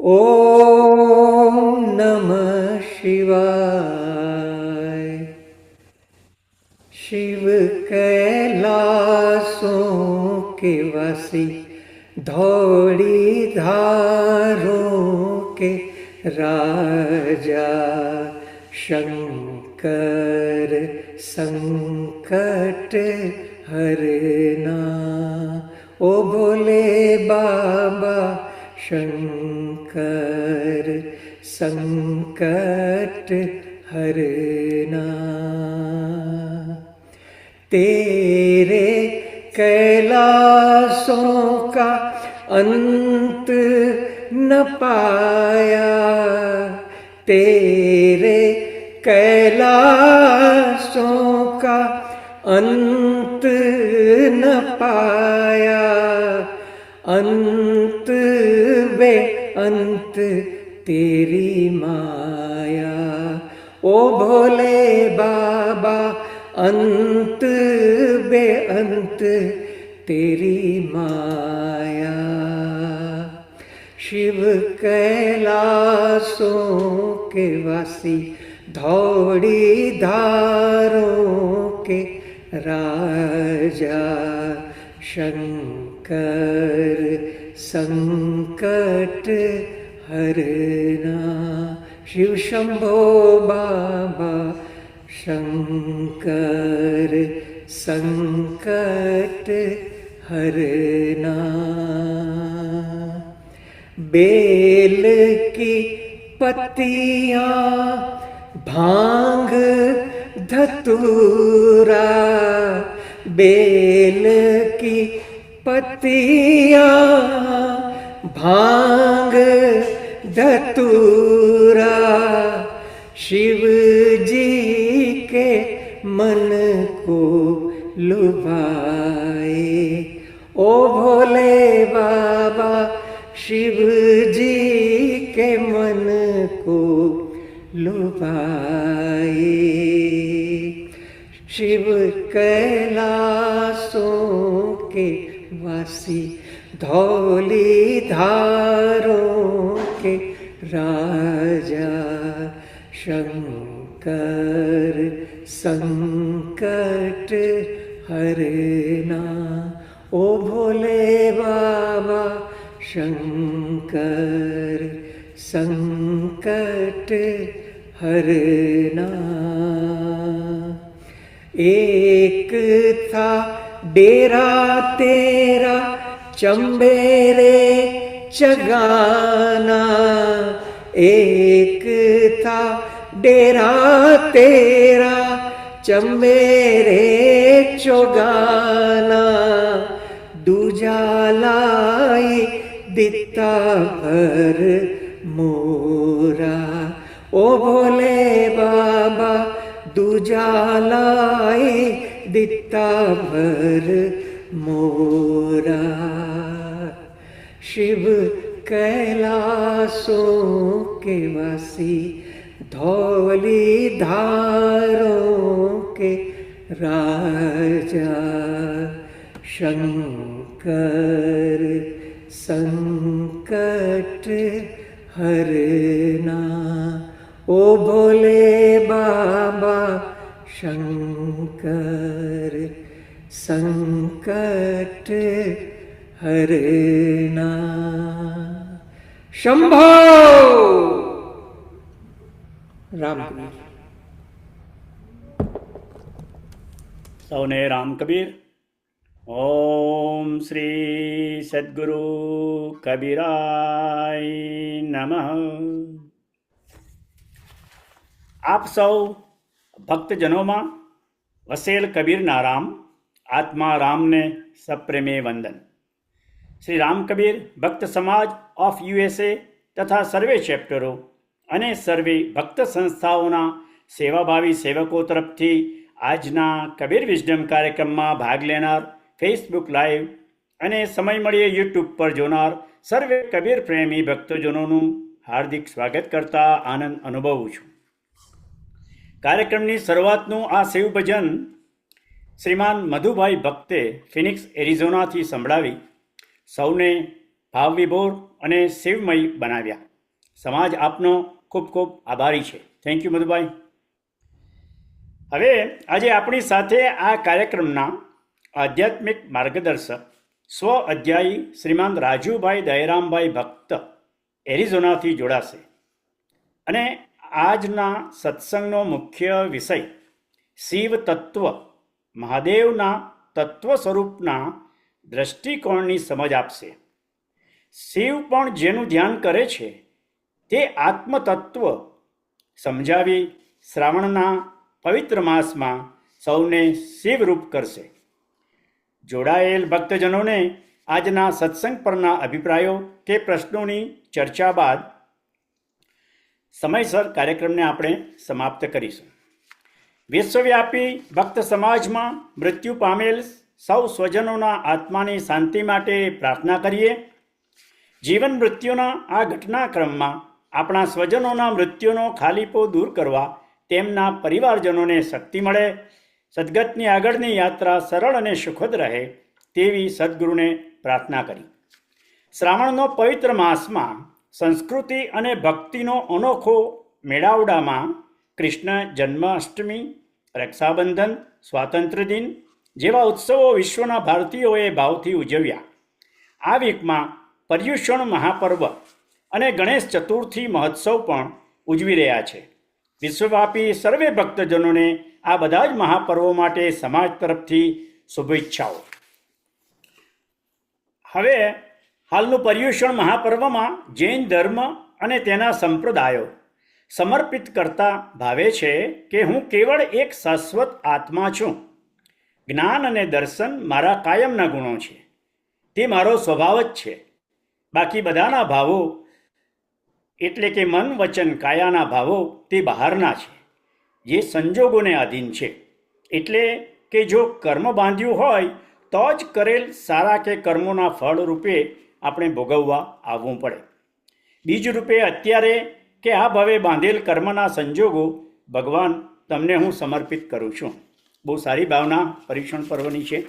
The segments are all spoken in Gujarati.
ओम नमः शिवाय। शिव कैलासों के वासी, धौड़ी धारों के राजा, शंकर संकट हरना। ओ भोले बाबा शंकर संकट हरना। तेरे कैलासों का अंत न पाया, तेरे कैलासों का अंत न पाया। अंत बे अंत तेरी माया। ओ भोले बाबा अंत बे अंत तेरी माया। शिव कैलासों के वासी, धौड़ी धारों के राजा, शंकर संकट हरना। शिव शंभो बाबा शंकर संकट हरना। बेल की पत्तियां, भांग धतूरा, बेल की पत्तियां, भांग धतूरा, शिव जी के मन को लुभाए। ओ भोले बाबा शिव जी के मन को लुभाए। शिव कैलासों के वासी, धौली धारों के राजा, शंकर संकट हरना। ओ भोले बाबा शंकर संकट हरना। एक था डेरा तेरा चंबेरे चगाना, एक था डेरा तेरा चंबेरे चोगाना। दूजा लाई दिता भर मोरा। ओ भोले बाबा दूजा लाई दिता भर मोरा। शिव कैलासों के वासी, धौली धारों के राजा, शंकर संकट हरना। ओ भोले बाबा शंकर संकट हरना। शंभो राम कबीर। સૌને રામ કબીર. ઓમ શ્રી સદગુરુ કબીરાય નમઃ. આપ સૌ ભક્તજનોમાં વસેલ કબીરના રામ, આત્મા રામને સપ્રેમે વંદન. શ્રી રામ કબીર ભક્ત સમાજ ઓફ યુએસએ તથા સર્વે ચેપ્ટરો અને સર્વે ભક્ત સંસ્થાઓના સેવાભાવી સેવકો તરફથી આજના કબીર વિઝડમ કાર્યક્રમમાં ભાગ લેનાર, ફેસબુક લાઈવ અને સમય મળીએ યુટ્યુબ પર જોનાર સર્વે કબીર પ્રેમી ભક્તજનોનું હાર્દિક સ્વાગત કરતા આનંદ અનુભવું છું. કાર્યક્રમની શરૂઆતનું આ શિવ ભજન શ્રીમાન મધુભાઈ ભક્તે ફિનિક્સ એરિઝોનાથી સંભળાવી સૌને ભાવવિભોર અને શિવમય બનાવ્યા. સમાજ આપનો ખૂબ ખૂબ આભારી છે. Thank you Madhubhai. હવે આજે આપણી સાથે આ કાર્યક્રમના આધ્યાત્મિક માર્ગદર્શક સ્વ અધ્યાયી શ્રીમાન રાજુભાઈ દયરામભાઈ ભક્ત એરિઝોનાથી જોડાશે અને આજના સત્સંગનો મુખ્ય વિષય શિવ તત્વ, મહાદેવના તત્વ સ્વરૂપના દ્રષ્ટિકોણની સમજ આપશે. શિવ પણ જેનું ધ્યાન કરે છે તે આત્મતત્વ સમજાવી શ્રાવણના પવિત્ર માસમાં સૌને શિવરૂપ કરશે. જોડાયેલ ભક્તજનોને આજના સત્સંગ પરના અભિપ્રાયો કે પ્રશ્નોની ચર્ચા બાદ સમયસર કાર્યક્રમને આપણે સમાપ્ત કરીશું. વિશ્વવ્યાપી ભક્ત સમાજમાં મૃત્યુ પામેલ સૌ સ્વજનોના આત્માની શાંતિ માટે પ્રાર્થના કરીએ. જીવન મૃત્યુના આ ઘટનાક્રમમાં આપણા સ્વજનોના મૃત્યુનો ખાલીપો દૂર કરવા તેમના પરિવારજનોને શક્તિ મળે, સદગતની આગળની યાત્રા સરળ અને સુખદ રહે તેવી સદગુરુને પ્રાર્થના કરી. શ્રાવણનો પવિત્ર માસમાં સંસ્કૃતિ અને ભક્તિનો અનોખો મેળાવડામાં કૃષ્ણ જન્માષ્ટમી, રક્ષાબંધન, સ્વાતંત્ર્ય દિન જેવા ઉત્સવો વિશ્વના ભારતીયોએ ભાવથી ઉજવ્યા. આ વીકમાં પર્યુષણ મહાપર્વ અને ગણેશ ચતુર્થી મહોત્સવ પણ ઉજવી રહ્યા છે. વિશ્વવ્યાપી સર્વે ભક્તજનોને આ બધા જ મહાપર્વો માટે સમાજ તરફથી શુભેચ્છાઓ. હવે હાલનું પર્યુષણ મહાપર્વમાં જૈન ધર્મ અને તેના સંપ્રદાયો સમર્પિત કરતા ભાવે છે કે હું કેવળ એક શાશ્વત આત્મા છું. જ્ઞાન અને દર્શન મારા કાયમના ગુણો છે. તે મારો સ્વભાવ જ છે. બાકી બધાના ભાવો એટલે કે મન, વચન, કાયાના ભાવો તે બહારના છે, જે સંજોગોને આધીન છે. એટલે કે જો કર્મ બાંધ્યું હોય તો જ કરેલ સારા કે કર્મોના ફળ રૂપે આપણે ભોગવવા આવવું પડે. બીજ રૂપે અત્યારે કે આ ભવે બાંધેલ કર્મના સંજોગો ભગવાન તમને હું સમર્પિત કરું છું. બહુ સારી ભાવના પરીક્ષણ પર્વની છે.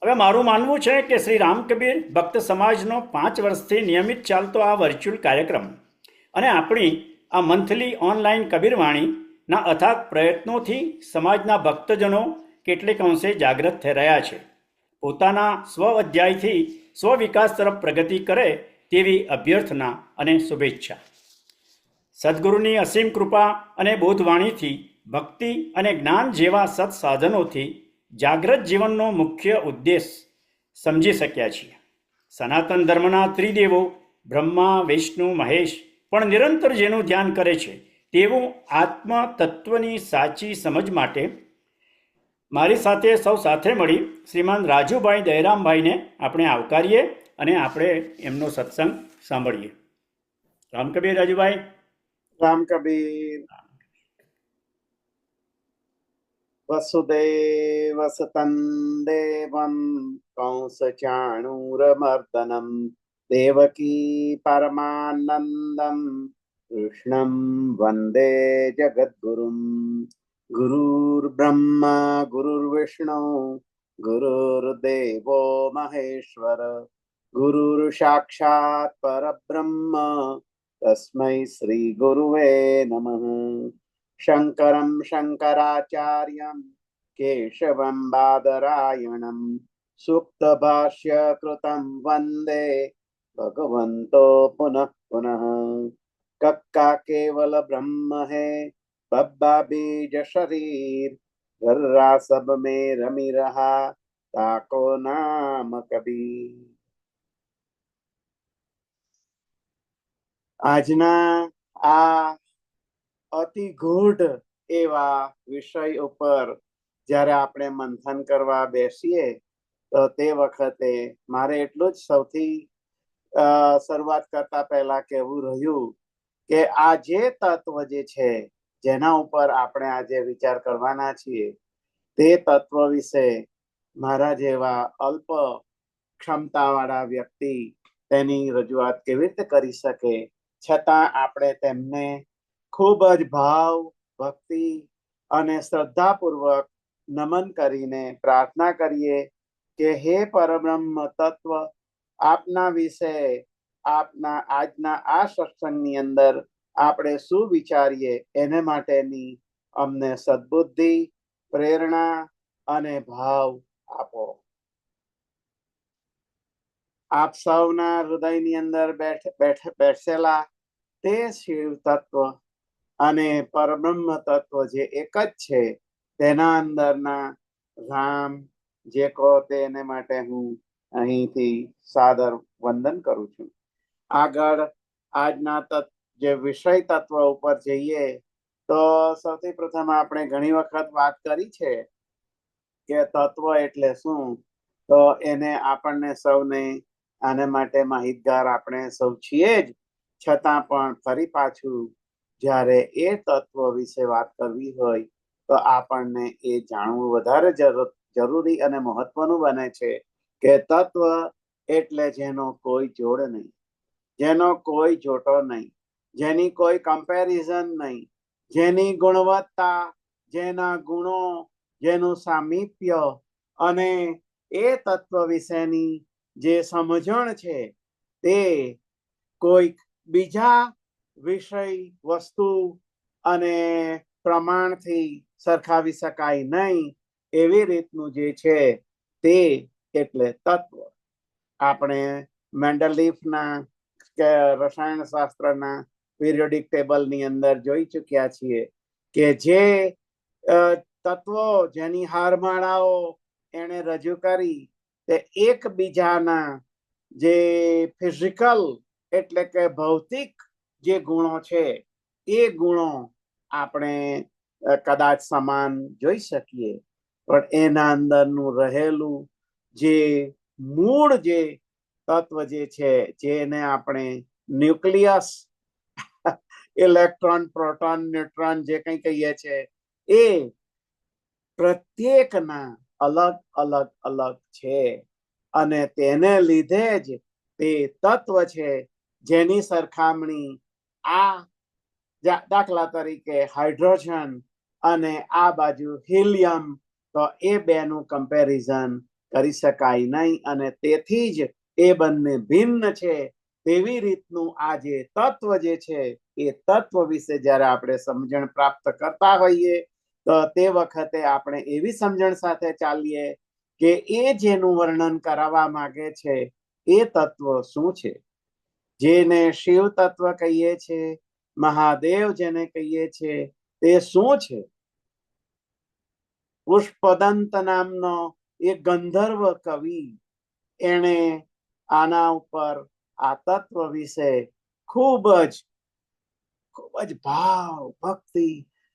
હવે મારું માનવું છે કે શ્રી રામકબીર ભક્ત સમાજનો 5 વર્ષથી નિયમિત ચાલતો આ વર્ચ્યુઅલ કાર્યક્રમ અને આપણી આ મંથલી ઓનલાઈન કબીરવાણીના અથાગ પ્રયત્નોથી સમાજના ભક્તજનો કેટલેક અંશે જાગૃત થઈ રહ્યા છે. પોતાના સ્વ અધ્યાયથી સ્વવિકાસ તરફ પ્રગતિ કરે તેવી અભ્યર્થના અને શુભેચ્છા. સદગુરુની અસીમ કૃપા અને બોધવાણીથી ભક્તિ અને જ્ઞાન જેવા સત્સાધનોથી જાગ્રત જીવનનો મુખ્ય ઉદ્દેશ સમજી શક્યા છીએ. સનાતન ધર્મના ત્રિદેવો બ્રહ્મા, વિષ્ણુ, મહેશ પણ નિરંતર જેનું ધ્યાન કરે છે તેવું આત્મ તત્વની સાચી સમજ માટે મારી સાથે સૌ સાથે મળી શ્રીમાન રાજુભાઈ દયરામભાઈને આપણે આવકારીએ અને આપણે એમનો સત્સંગ સાંભળીએ. રામકબીર રાજુભાઈ. રામકબીર. વસુદેવ સતં દેવં કંસ ચાણૂરમર્દનમ દેવકી પરમાનંદમ કૃષ્ણં વંદે જગદ્ગુરુમ. ગુરુર્બ્રહ્મા ગુરુર્વિષ્ણુ ગુરુર્દેવો મહેશ્વર ગુરુર સાક્ષાત પરબ્રહ્મ તસ્મૈ શ્રી ગુરુવે નમઃ. શંકરં શંકરાચાર્યં કેશવં બાદરાયણં સૂક્ત ભાષ્ય કૃतं વંદે ભગવન્તો પુનઃ પુનઃ. કક્કા કેવલ બ્રહ્મ હે બબ્બા બીજ શરીર ઘર્રા સબ में રમી રહા તાકો નામ કબીર. આજના આ અતિ ગૂઢ એવા વિષય ઉપર જ્યારે આપણે મંથન કરવા બેસીએ તો તે વખતે મારે એટલું જ સૌથી શરૂઆત કરતા પહેલા કહેવું રહ્યું કે આ જે તત્વ જે છે જેના ઉપર આપણે આજે વિચાર કરવાના છીએ તે તત્વ વિશે મારા જેવા અલ્પ ક્ષમતાવાળા વ્યક્તિ તેની રજૂઆત કેવી રીતે કરી શકે, છતાં આપણે તેમને ખૂબ જ ભાવ, ભક્તિ અને શ્રદ્ધાપૂર્વક નમન કરીને પ્રાર્થના કરીએ કે હે પરબ્રહ્મ તત્વ, આપના વિશે આપના આજના આ સત્સંગની અંદર આપણે શું વિચારીએ એને માટેની અમને સદબુદ્ધિ, પ્રેરણા અને ભાવ આપો. આપ સૌના હૃદયની અંદર બેઠેલા તે શિવ તત્વ અને પરબ્રહ્મ તત્વ જે એક જ છે, તેના અંદરના રામ જે કહો તેને માટે હું અહીંથી સાદર વંદન કરું છું. આગળ આજના જે વિષય તત્વ ઉપર જઈએ તો સૌથી પ્રથમ આપણે ઘણી વખત વાત કરી છે કે તત્વ એટલે શું, તો એને આપણને સૌને આને માટે માહિતગાર આપણે સૌ છીએ જ, છતાં પણ ફરી પાછું જ્યારે એ તત્વ વિશે વાત કરવી હોય તો આપણને એ જાણવું વધારે જરૂરી અને મહત્વનું બને છે કે તત્વ એટલે જેનો કોઈ જોડ નહીં, જેનો કોઈ જોટો નહીં, જેની કોઈ કમ્પેરિઝન નહીં, જેની ગુણવત્તા, જેના ગુણો, જેનું સામીપ્ય અને એ તત્વ વિશેની જે સમજણ છે તે કોઈક બીજા વિષય, વસ્તુ અને પ્રમાણથી સરખાવી શકાય નહીં, એવી રીતનું જે છે તે એટલે તત્વ. આપણે મેન્ડલીફના કે રસાયણ શાસ્ત્રના પીરિયોડિક ટેબલની અંદર જોઈ ચૂક્યા છીએ કે જે તત્વો, જેની હારમાળાઓ એને રજૂ કરી તે એકબીજાના જે ફિઝિકલ એટલે કે ભૌતિક જે ગુણો છે એ ગુણો આપણે કદાચ સમાન જોઈ શકીએ, પણ એના અંદરનું રહેલું જે મૂળ જે તત્વ જે છે, જેને આપણે ન્યુક્લિયસ, ઇલેક્ટ્રોન, પ્રોટોન, ન્યુટ્રોન જે કંઈ કહીએ છીએ, એ પ્રત્યેકના અલગ અલગ અલગ છે અને તેને લીધે જ તે તત્વ છે જેની સરખામણી આ દાખલા તરીકે હાઇડ્રોજન અને આ બાજુ હિલિયમ, તો એ બેનું કમ્પેરિઝન કરી શકાય નહીં અને તેથી જ એ બંને ભિન્ન છે. તેવી રીતનું આ જે તત્વ જે છે એ તત્વ વિશે જ્યારે આપણે સમજણ પ્રાપ્ત કરતા હોઈએ તો તે વખતે આપણે એવી સમજણ સાથે ચાલીએ કે એ જેનું વર્ણન કરાવવા માંગે છે એ તત્વ શું છે. જેને શિવ તત્વ કહીએ છીએ, મહાદેવ જેને કહીએ છીએ, તે શું છે? પુષ્પદંત નામનો એક ગંધર્વ કવિ, એણે આના ઉપર આ તત્વ વિશે ખૂબ જ ભાવ, ભક્તિ,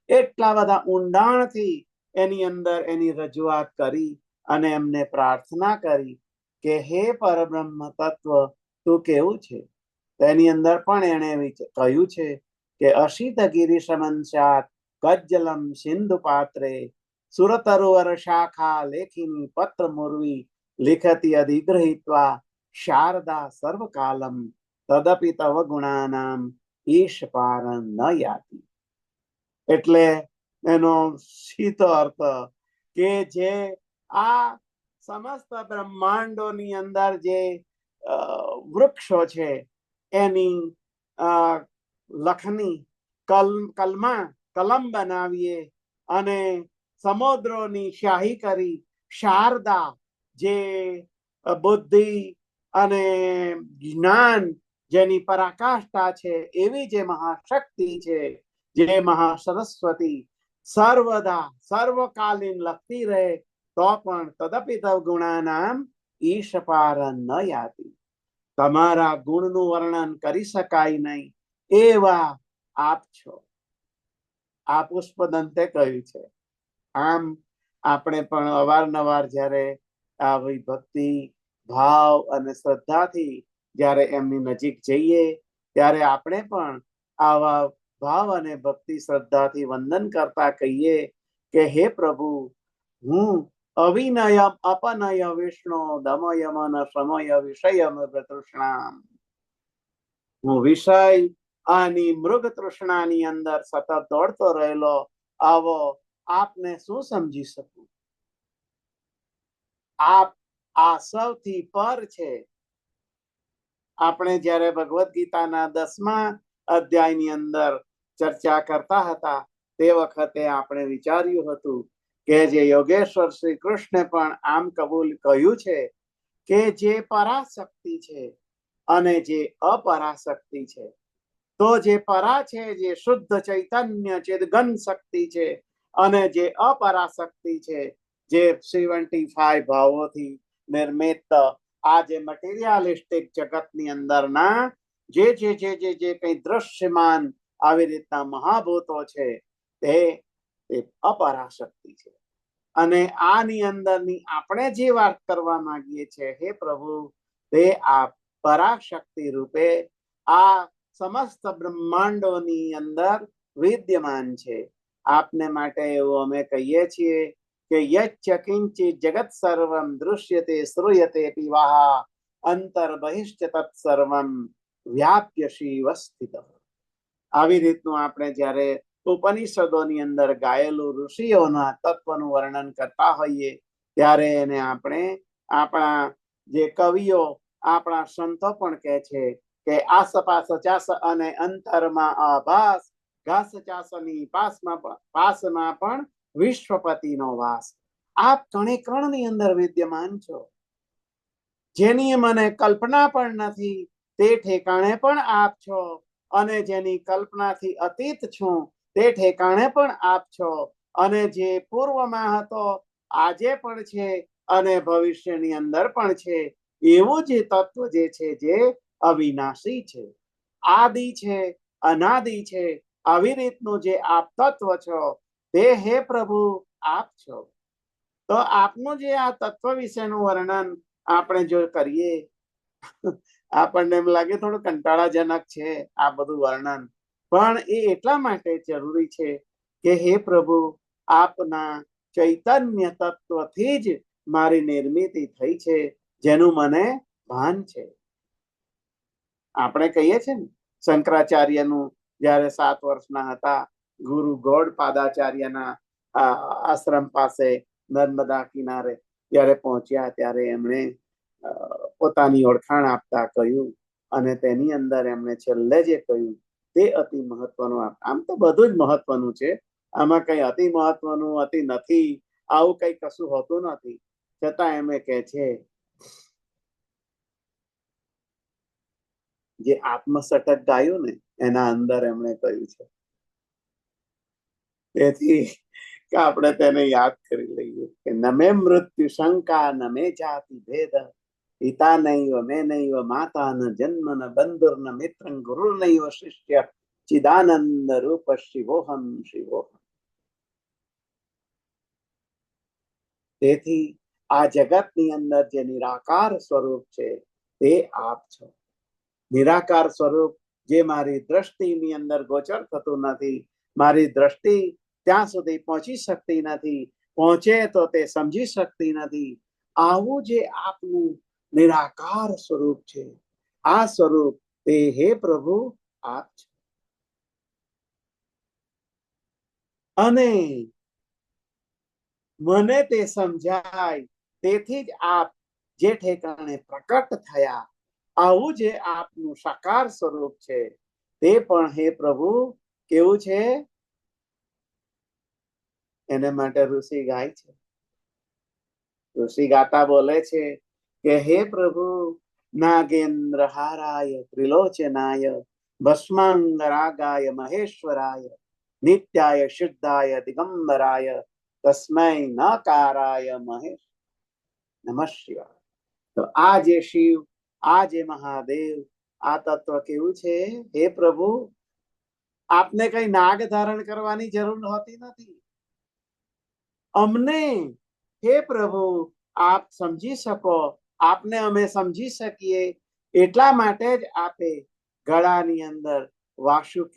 એટલા બધા ઊંડાણથી એની અંદર એની રજૂઆત કરી અને એમને પ્રાર્થના કરી કે હે પરબ્રહ્મ તત્વ, તું કેવું છે? તેની અંદર પણ એણે કહ્યું છે કે અશિત ગિરીશમંશાત કજ્જલમ સિંધુ પાત્રે સુરતરુવર શાખા લેખિની પત્ર મુર્વી લિખતી અધિગ્રહિત્વા શારદા સર્વકાલમ તદપિ તવ ગુણાનામ ઈશ પારં ન યાતિ. એટલે એનો સીધો અર્થ કે જે આ સમસ્ત બ્રહ્માંડોની અંદર જે વૃક્ષો છે એની લખની કલમ બનાવીએ અને સમુદ્રોની શાહી કરી શારદા જે બુદ્ધિ અને જ્ઞાન જેની પરાકાષ્ઠા છે એવી જે મહાશક્તિ છે, જે મહાસરસ્વતી સર્વદા સર્વકાલીન લખતી રહે તો પણ તદપિ તવ ગુણાનામ ઈશ પારં ન યાતિ. તમારા ગુણનું વર્ણન કરી શકાય નહીં એવા આપ છો, આ પુષ્પદંતે કહ્યું છે. આમ આપણે પણ અવારનવાર જ્યારે આવી ભક્તિ, ભાવ અને શ્રદ્ધાથી જ્યારે એમની નજીક જઈએ ત્યારે આપણે પણ આવા ભાવ અને ભક્તિ શ્રદ્ધાથી વંદન કરતા કહીએ કે હે પ્રભુ, હું અવિનયમ અપનય વિષ્ણુ દમય મન સમય વિષયમ તૃષ્ણામ. હું વિષય આની મૃગ તૃષ્ણાની અંદર સતત દોડતો રહેલો આવો આપને શું સમજી શકું? આપ આ સૌથી પર છે. આપણે જ્યારે ભગવદ્ ગીતાના 10મા અધ્યાયની અંદર ચર્ચા કરતા હતા તે વખતે આપણે વિચાર્યું હતું કે જે યોગેશ્વર શ્રી કૃષ્ણે પણ આમ કબૂલ કહ્યું છે કે જે પરાશક્તિ છે અને જે અપરાશક્તિ છે, તો જે પરા છે, જે શુદ્ધ ચૈતન્ય ચેતઘન શક્તિ છે, અને જે અપરાશક્તિ છે, જે 75 ભાવોથી નિર્મિત આ જે મટીરિયાલિસ્ટિક જગતની અંદરના જે જે જે જે જે કંઈ દ્રશ્યમાન આવી રીતના મહાભૂતો છે તે અપરાશક્તિ છે. અને આની અંદરની આપણે જે વાત કરવા માંગીએ છીએ, હે પ્રભુ, તે આ પરાશક્તિ રૂપે આ સમસ્ત બ્રહ્માંડોની અંદર વિદ્યમાન છે. આપને માટે એવું અમે કહીએ છીએ કે યચ્ચ કિંચિત જગત સર્વમ દૃશ્યતે શ્રૂયતે પીવાહ અંતર બહિશ્ચ તત્ સર્વમ વ્યાપ્ય શિવ સ્થિત. આવી રીતનું આપણે જ્યારે ઉપનિષદોની અંદર ગાયેલું ઋષિઓના તત્વનું વર્ણન કરતા હોઈએ ત્યારે એને આપણે આપણા જે કવિઓ, આપણા સંતો પણ કહે છે કે આસપાસ ચાસ અને અંતરમાં આભાસ, ઘાસ ચાસની પાસમાં પણ વિશ્વપતિનો વાસ. આપ કણે કણની અંદર વિદ્યમાન છો, જેની મને કલ્પના પણ નથી તે ઠેકાણે પણ આપ છો, અને જેની કલ્પનાથી અતીત છું તે ઠેકાણે પણ આપ છો, અને જે પૂર્વમાં હતો આજે પણ છે અને ભવિષ્યની અંદર પણ છે એવું જે તત્વ જે છે જે અવિનાશી છે, આદિ છે, અનાદિ છે, આવી રીતનું જે આપ તત્વ છો તે હે પ્રભુ આપ છો. તો આપનું જે આ તત્વ વિશેનું વર્ણન આપણે જો કરીએ, આપણને એમ લાગે થોડું કંટાળાજનક છે આ બધું વર્ણન, પણ એ એટલા માટે જરૂરી છે કે હે પ્રભુ, આપના ચૈતન્ય તત્વથી જ મારી નિર્મિતિ થઈ છે, જેનું મને ભાન છે. આપણે કહીએ છીએ ને, શંકરાચાર્યનું જ્યારે 7 વર્ષના હતા, ગુરુ ગોડ પાદાચાર્યના આશ્રમ પાસે નર્મદા કિનારે ત્યારે પહોંચ્યા ત્યારે એમણે પોતાની ઓળખાણ આપતા કહ્યું, અને તેની અંદર એમણે છેલ્લે જે કહ્યું તે અતિ મહત્વનું. આમ તો બધું જ મહત્વનું છે, આમાં કઈ અતિ મહત્વનું અતિ નથી, આવું કઈ કશું હોતું નથી. છતાં એમ કહે છે જે આત્મસટક ગાયું ને એના અંદર એમણે કહ્યું છે, તેથી આપણે તેને યાદ કરી લઈએ કે નમે મૃત્યુ શંકા નમે જાતિ ભેદ, પિતા નૈવ મે નૈવ માતા ન જન્મ ન બંધુર ન મિત્ર ગુરુ નૈવ શિષ્ય ચિદાનંદ રૂપ શિવોહમ શિવોહમ. તેથી આ જગતની અંદર જે નિરાકાર સ્વરૂપ છે તે આપ છો. નિરાકાર સ્વરૂપ જે મારી દ્રષ્ટિની અંદર ગોચર થતું નથી, મારી દ્રષ્ટિ ત્યાં સુધી પહોંચી શકતી નથી, પહોંચે તો તે સમજી શકતી નથી, આવું જે આપનું નિરાકાર સ્વરૂપ છે, આ સ્વરૂપ તે હે પ્રભુ આપ છો. અને મને તે સમજાય તેથી જ આપ જે ઠેકાણે પ્રકટ થયા, આવું જે આપનું સાકાર સ્વરૂપ છે તે પણ હે પ્રભુ કેવું છે, એને માટે ઋષિ ગાય છે. ઋષિ ગાતા બોલે છે કે હે પ્રભુ, નાગેન્દ્ર હારાય ત્રિલોચનાય ભસ્માંગરાગાય મહેશ્વરાય નિત્યાય શુદ્ધાય દિગંબરાય તસ્મૈ નકારાય મહેશ નમઃ શિવાય. તો આ જે શિવ, આ જે મહાદેવ, આ તત્વ કેવું છે, હે પ્રભુ, આપને કઈ નાગ ધારણ કરવાની જરૂર હોતી નથી. અમને હે પ્રભુ આપ સમજી શકો, આપને અમે સમજી શકીએ એટલા માટે જ આપે ગળાની અંદર વાસુકી